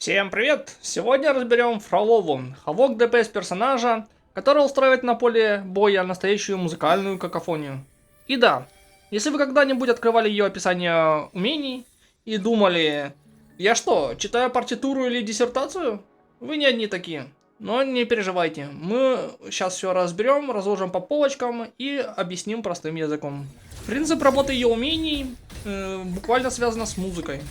Всем привет! Сегодня разберем Фролову, Хавок ДПС персонажа, который устраивает на поле боя настоящую музыкальную какофонию. И да, если вы когда-нибудь открывали ее описание умений и думали, я что, читаю партитуру или диссертацию? Вы не одни такие. Но не переживайте, мы сейчас все разберем, разложим по полочкам и объясним простым языком. Принцип работы ее умений буквально связан с музыкой.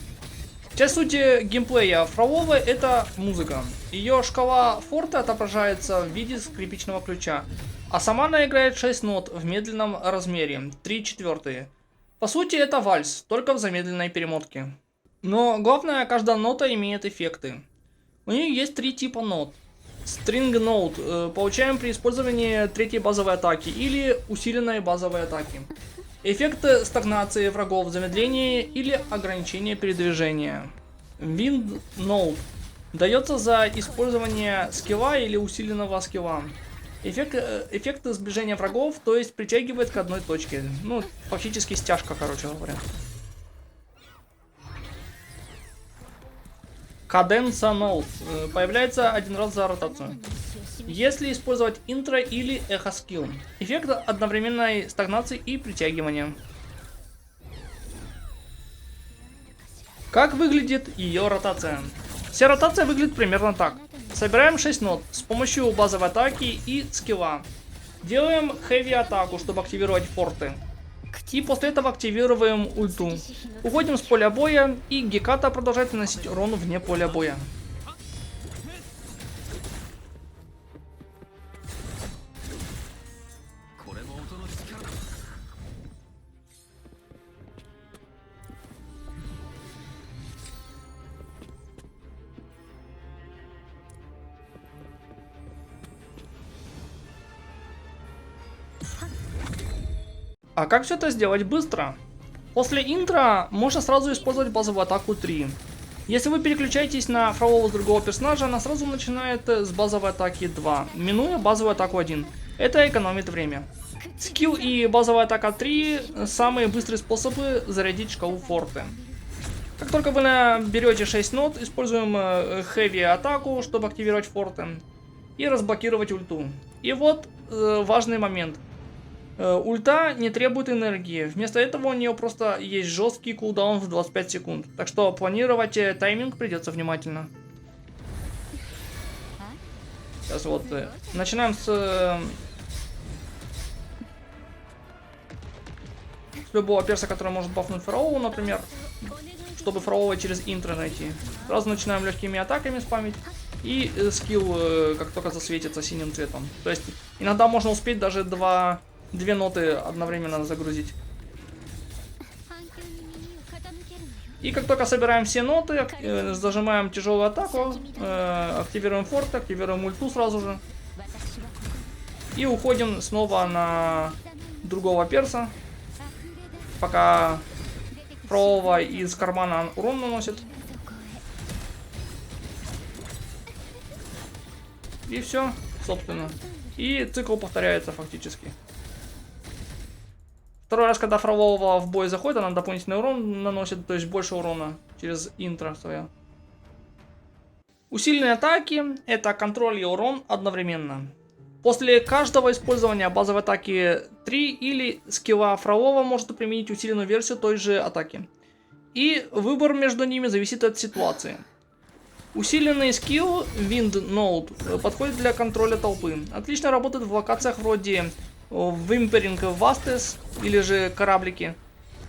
Часть сути геймплея Фроловой — это музыка. Ее шкала форте отображается в виде скрипичного ключа, а сама она играет 6 нот в медленном размере, 3/4. По сути это вальс, только в замедленной перемотке. Но главное, каждая нота имеет эффекты. У нее есть 3 типа нот. String Note получаем при использовании третьей базовой атаки или усиленной базовой атаки. Эффект стагнации врагов, замедления или ограничения передвижения. Wind Note дается за использование скилла или усиленного скилла. Эффект сближения врагов, то есть притягивает к одной точке. Ну, фактически стяжка, короче говоря. Каденса Note появляется один раз за ротацию. Если использовать интро или эхо скилл. Эффект одновременной стагнации и притягивания. Как выглядит ее ротация? Вся ротация выглядит примерно так. Собираем 6 нот с помощью базовой атаки и скилла. Делаем heavy атаку, чтобы активировать форты. И после этого активируем ульту. Уходим с поля боя, и Геката продолжает наносить урон вне поля боя. А как все это сделать быстро? После интро можно сразу использовать базовую атаку 3. Если вы переключаетесь на Фролову с другого персонажа, она сразу начинает с базовой атаки 2, минуя базовую атаку 1. Это экономит время. Скилл и базовая атака 3 самые быстрые способы зарядить шкалу форте. Как только вы наберете 6 нот, используем heavy атаку, чтобы активировать форте и разблокировать ульту. И вот важный момент. Ульта не требует энергии, вместо этого у нее просто есть жесткий кулдаун в 25 секунд, так что планировать тайминг придется внимательно. Сейчас вот начинаем с любого перса, который может бафнуть Фролову, например, чтобы Фролова через интро найти. Сразу начинаем легкими атаками спамить. И скилл как только засветится синим цветом. То есть иногда можно успеть даже две ноты одновременно загрузить. И как только собираем все ноты, зажимаем тяжелую атаку, активируем форт, активируем ульту сразу же. И уходим снова на другого перса, пока Фролова из кармана урон наносит. И все, собственно. И цикл повторяется фактически. Второй раз, когда Фролова в бой заходит, она дополнительный урон наносит, то есть больше урона через интро свое. Усиленные атаки — это контроль и урон одновременно. После каждого использования базовой атаки 3 или скилла Фролова может применить усиленную версию той же атаки. И выбор между ними зависит от ситуации. Усиленный скилл Wind Note подходит для контроля толпы. Отлично работает в локациях вроде Whimpering Vastes или же кораблики,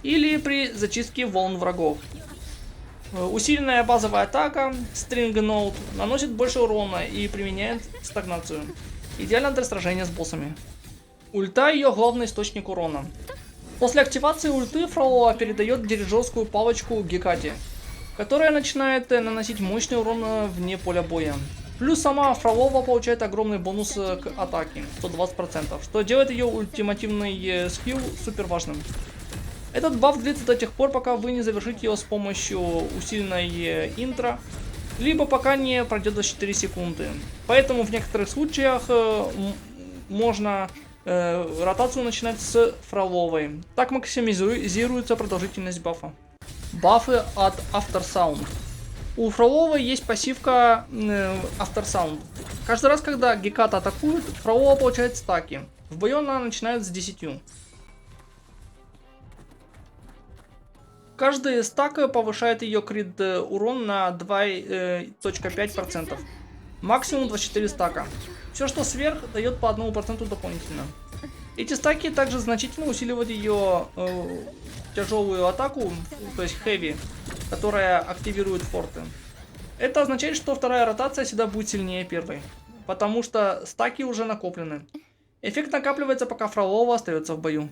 или при зачистке волн врагов. Усиленная базовая атака String Note наносит больше урона и применяет стагнацию. Идеально для сражения с боссами. Ульта — ее главный источник урона. После активации ульты Фролова передает дирижерскую палочку Гекате, которая начинает наносить мощный урон вне поля боя. Плюс сама Фролова получает огромный бонус к атаке, 120%, что делает ее ультимативный скилл супер важным. Этот баф длится до тех пор, пока вы не завершите ее с помощью усиленной интро, либо пока не пройдет 24 секунды. Поэтому в некоторых случаях можно ротацию начинать с Фроловой. Так максимизируется продолжительность бафа. Бафы от After Sound. У Фроловой есть пассивка After Sound. Каждый раз, когда Геката атакует, Фролова получает стаки. В бою она начинает с 10. Каждый стак повышает ее крит урон на 2,5%. Максимум 24 стака. Все, что сверх, дает по 1% дополнительно. Эти стаки также значительно усиливают ее тяжелую атаку, то есть heavy, которая активирует форты. Это означает, что вторая ротация всегда будет сильнее первой, потому что стаки уже накоплены. Эффект накапливается, пока Фролова остается в бою.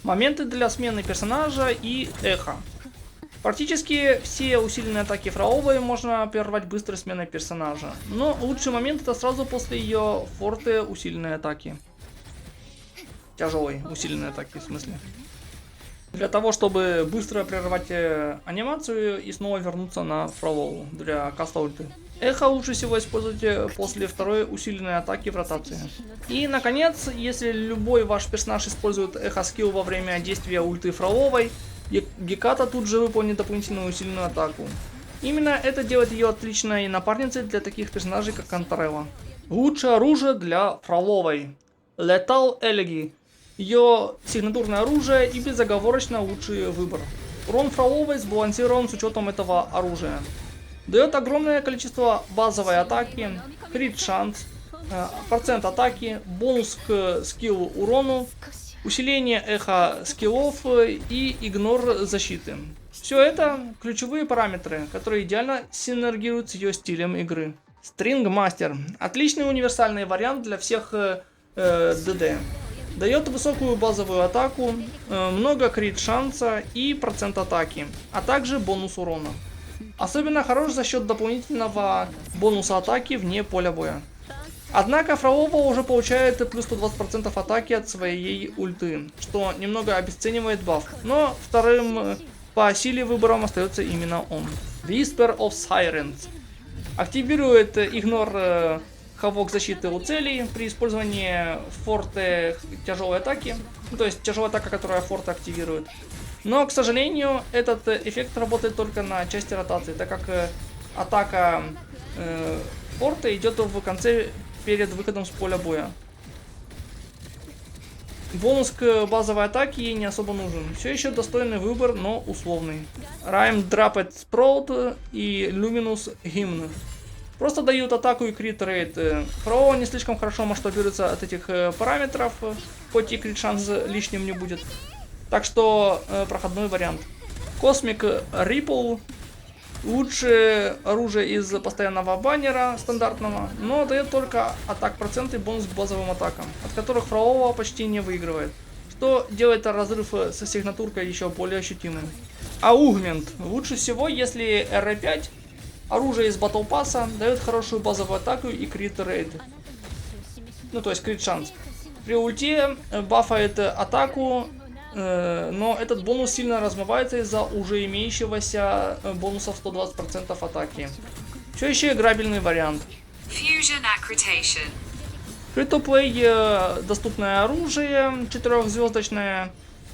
Моменты для смены персонажа и эхо. Практически все усиленные атаки Фроловой можно прервать быстрой сменой персонажа. Но лучший момент это сразу после ее форты усиленной атаки. Тяжелой усиленной атаки в смысле. Для того, чтобы быстро прервать анимацию и снова вернуться на Фролову для каста ульты. Эхо лучше всего использовать после второй усиленной атаки в ротации. И наконец, если любой ваш персонаж использует эхо скилл во время действия ульты Фроловой, Геката тут же выполнит дополнительную усиленную атаку. Именно это делает ее отличной напарницей для таких персонажей, как Антарелла. Лучшее оружие для Фроловой. Lethal Elegy. Ее сигнатурное оружие и безоговорочно лучший выбор. Урон Фроловой сбалансирован с учетом этого оружия. Дает огромное количество базовой атаки, крит шанс, процент атаки, бонус к скиллу урону, усиление эхо скиллов и игнор защиты. Все это ключевые параметры, которые идеально синергируют с ее стилем игры. String Master. Отличный универсальный вариант для всех ДД. Дает высокую базовую атаку, много крит шанса и процент атаки, а также бонус урона. Особенно хорош за счет дополнительного бонуса атаки вне поля боя. Однако Фролова уже получает плюс 120% атаки от своей ульты, что немного обесценивает баф, но вторым по силе выбором остается именно он. Whisper of Sirens. Активирует игнор хавок защиты у целей при использовании форты тяжелой атаки, то есть тяжелая атака, которая форты активирует. Но, к сожалению, этот эффект работает только на части ротации, так как атака форта идет в конце перед выходом с поля боя. Бонус к базовой атаке ей не особо нужен. Все еще достойный выбор, но условный. Rime Dropped Sprout и Luminous Hymn. Просто дают атаку и крит рейд. Фролова не слишком хорошо масштабируется от этих параметров, хоть и крит шанс лишним не будет. Так что проходной вариант. Cosmic Ripple. Лучшее оружие из постоянного баннера стандартного, но дает только атак процент и бонус к базовым атакам, от которых Фролова почти не выигрывает, что делает разрыв со сигнатуркой еще более ощутимым. Аугмент. Лучше всего, если R5, оружие из Battle Pass, дает хорошую базовую атаку и крит рейд. Ну то есть крит шанс. При ульте бафает атаку, но этот бонус сильно размывается из-за уже имеющегося бонуса в 120% атаки. Все еще играбельный вариант. Free-to-play доступное оружие, 4-звездочное,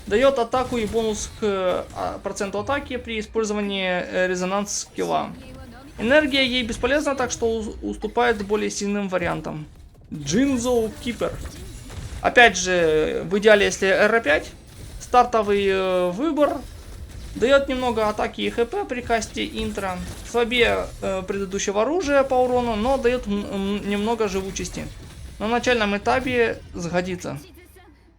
дает атаку и бонус к проценту атаки при использовании резонанс скилла. Энергия ей бесполезна, так что уступает более сильным вариантам. Jinzo Keeper. Опять же, в идеале, если R5. Стартовый выбор. Дает немного атаки и хп при касте интро. Слабее предыдущего оружия по урону, но дает немного живучести. На начальном этапе сгодится.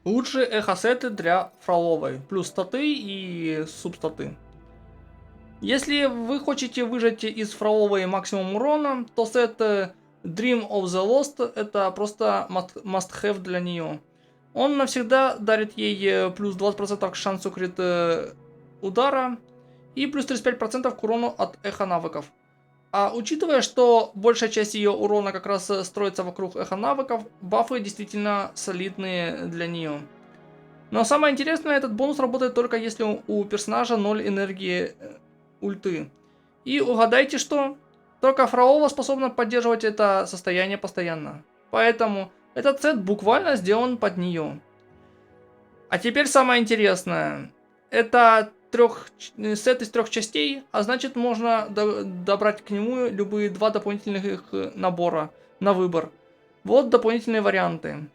Лучшие эхо-сеты для Фроловой. Плюс статы и субстаты. Если вы хотите выжать из Фроловой максимум урона, то сет Dream of the Lost это просто must-have для нее. Он навсегда дарит ей плюс 20% к шансу крит удара и плюс 35% к урону от эхо навыков. А учитывая, что большая часть ее урона как раз строится вокруг эхо навыков, бафы действительно солидные для нее. Но самое интересное, этот бонус работает только если у персонажа 0 энергии ульты. И угадайте что? Только Фролова способна поддерживать это состояние постоянно. Поэтому этот сет буквально сделан под нее. А теперь самое интересное. Это сет из 3 частей, а значит можно добрать к нему любые 2 дополнительных набора на выбор. Вот дополнительные варианты.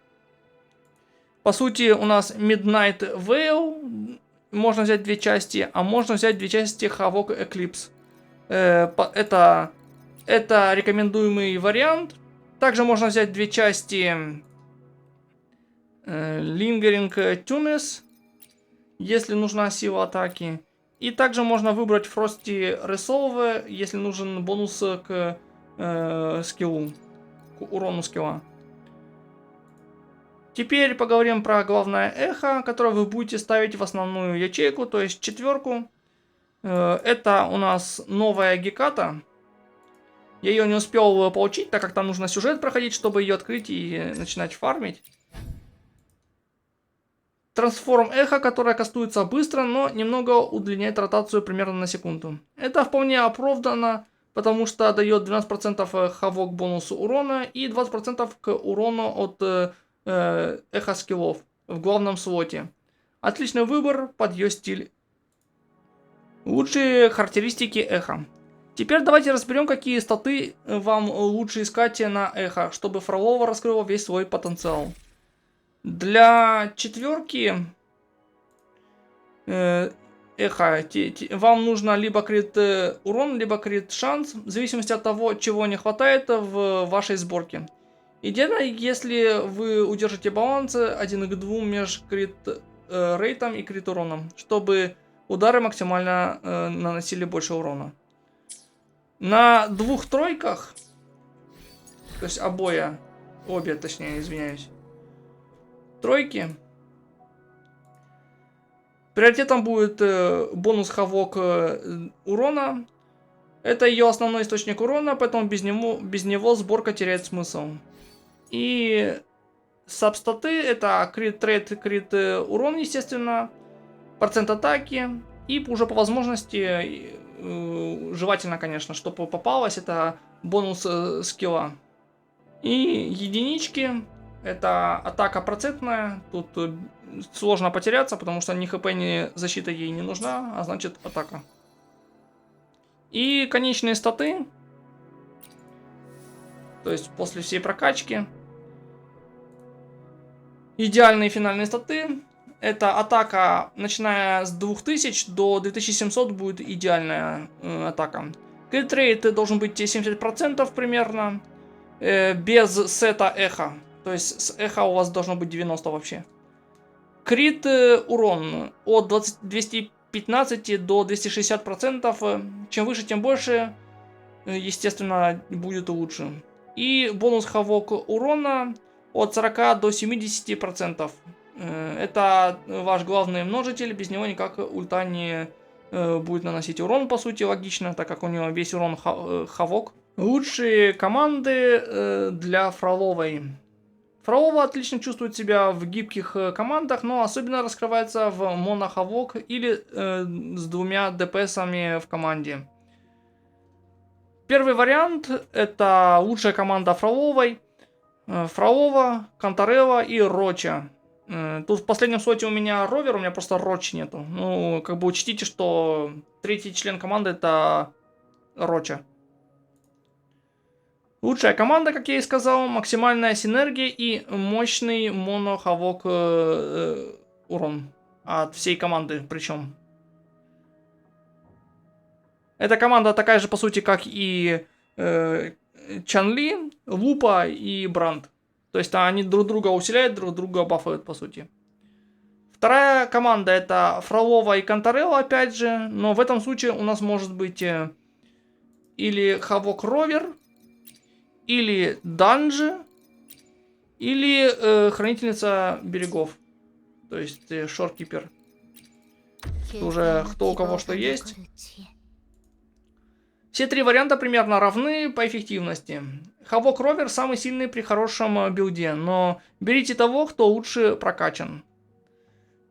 По сути, у нас Midnight Veil, можно взять 2 части, а можно взять 2 части Havok Eclipse. Это рекомендуемый вариант. Также можно взять 2 части Lingering Tunes, если нужна сила атаки. И также можно выбрать Frosty Resolve, если нужен бонус к скиллу, к урону скилла. Теперь поговорим про главное эхо, которое вы будете ставить в основную ячейку, то есть 4. Это у нас новая Геката. Я ее не успел получить, так как там нужно сюжет проходить, чтобы ее открыть и начинать фармить. Трансформ эхо, которая кастуется быстро, но немного удлиняет ротацию примерно на секунду. Это вполне оправдано, потому что дает 12% хавок бонусу урона и 20% к урону от эхо скиллов в главном слоте. Отличный выбор под ее стиль. Лучшие характеристики эхо. Теперь давайте разберем, какие статы вам лучше искать на эхо, чтобы Фролова раскрыла весь свой потенциал. Для 4 эхо вам нужно либо крит урон, либо крит шанс, в зависимости от того, чего не хватает в вашей сборке. Идеально, если вы удержите баланс 1 к 2 между крит рейтом и крит уроном, чтобы удары максимально наносили больше урона. На 2 тройках, то есть обе, точнее, извиняюсь, тройки, приоритетом будет бонус хавок урона. Это ее основной источник урона, поэтому без него сборка теряет смысл. И сабстаты это крит рейт, крит урон, естественно, процент атаки и уже по возможности, желательно, конечно, чтобы попалось, это бонус скилла. И единички. Это атака процентная, тут сложно потеряться, потому что ни хп, ни защита ей не нужна, а значит атака. И конечные статы, то есть после всей прокачки, идеальные финальные статы, это атака, начиная с 2000 до 2700 будет идеальная атака. Критрейт должен быть 70% примерно, без сета эхо. То есть с эхо у вас должно быть 90 вообще. Крит урон от 215 до 260%. Чем выше, тем больше. Естественно, будет лучше. И бонус хавок урона от 40 до 70%. Это ваш главный множитель. Без него никак ульта не будет наносить урон, по сути, логично, так как у него весь урон хавок. Лучшие команды для Фроловой. Фролова отлично чувствует себя в гибких командах, но особенно раскрывается в монохавок или с 2 ДПСами в команде. Первый вариант это лучшая команда Фроловой. Фролова, Кантарелла и Роча. Тут в последнем слоте у меня ровер, у меня просто Рочи нету. Ну, как бы учтите, что 3-й член команды это Роча. Лучшая команда, как я и сказал, максимальная синергия и мощный монохавок урон от всей команды причем. Эта команда такая же по сути, как и Чан-Ли, Лупа и Бранд. То есть они друг друга усиляют, друг друга бафают по сути. Вторая команда это Фролова и Кантарелла опять же, но в этом случае у нас может быть или Хавок Ровер, или Данжи, или Хранительница Берегов. То есть Шоркипер. Уже кто у кого что есть. Все 3 варианта примерно равны по эффективности. Хавок Ровер самый сильный при хорошем билде, но берите того, кто лучше прокачан.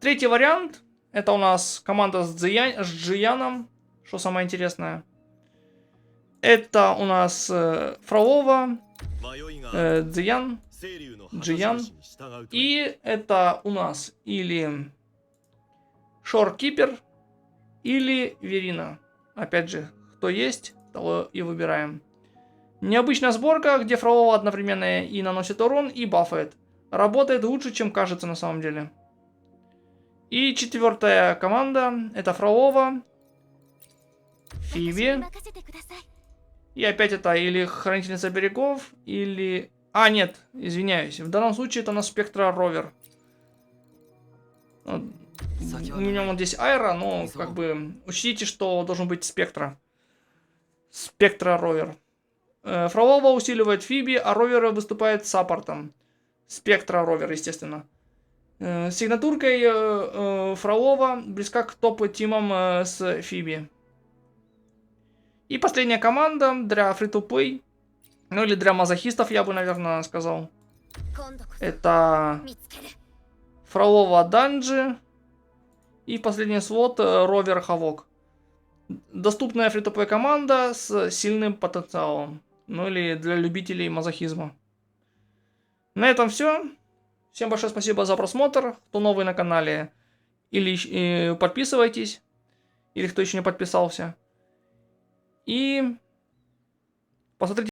3-й вариант, это у нас команда с Джияном, что самое интересное. Это у нас Фролова, Джиян. И это у нас или Шоркипер, или Верина. Опять же, кто есть, того и выбираем. Необычная сборка, где Фролова одновременно и наносит урон, и бафает. Работает лучше, чем кажется на самом деле. И четвертая команда, это Фролова, Фиби. И опять это или Хранительница берегов, или... А, нет, извиняюсь. В данном случае это у нас Спектра Ровер. У меня вот здесь Айра, но как бы учтите, что должен быть Спектра. Спектра Ровер. Фролова усиливает Фиби, а Ровер выступает саппортом. Спектра Ровер, естественно. Сигнатуркой Фролова близка к топ-тимам с Фиби. И последняя команда для фри-то-плей, ну или для мазохистов, я бы, наверное, сказал. Это Фролова Данджи и последний слот Ровер Хавок. Доступная фри-то-плей команда с сильным потенциалом. Ну или для любителей мазохизма. На этом все. Всем большое спасибо за просмотр. Кто новый на канале, или подписывайтесь, или кто еще не подписался. И посмотрите.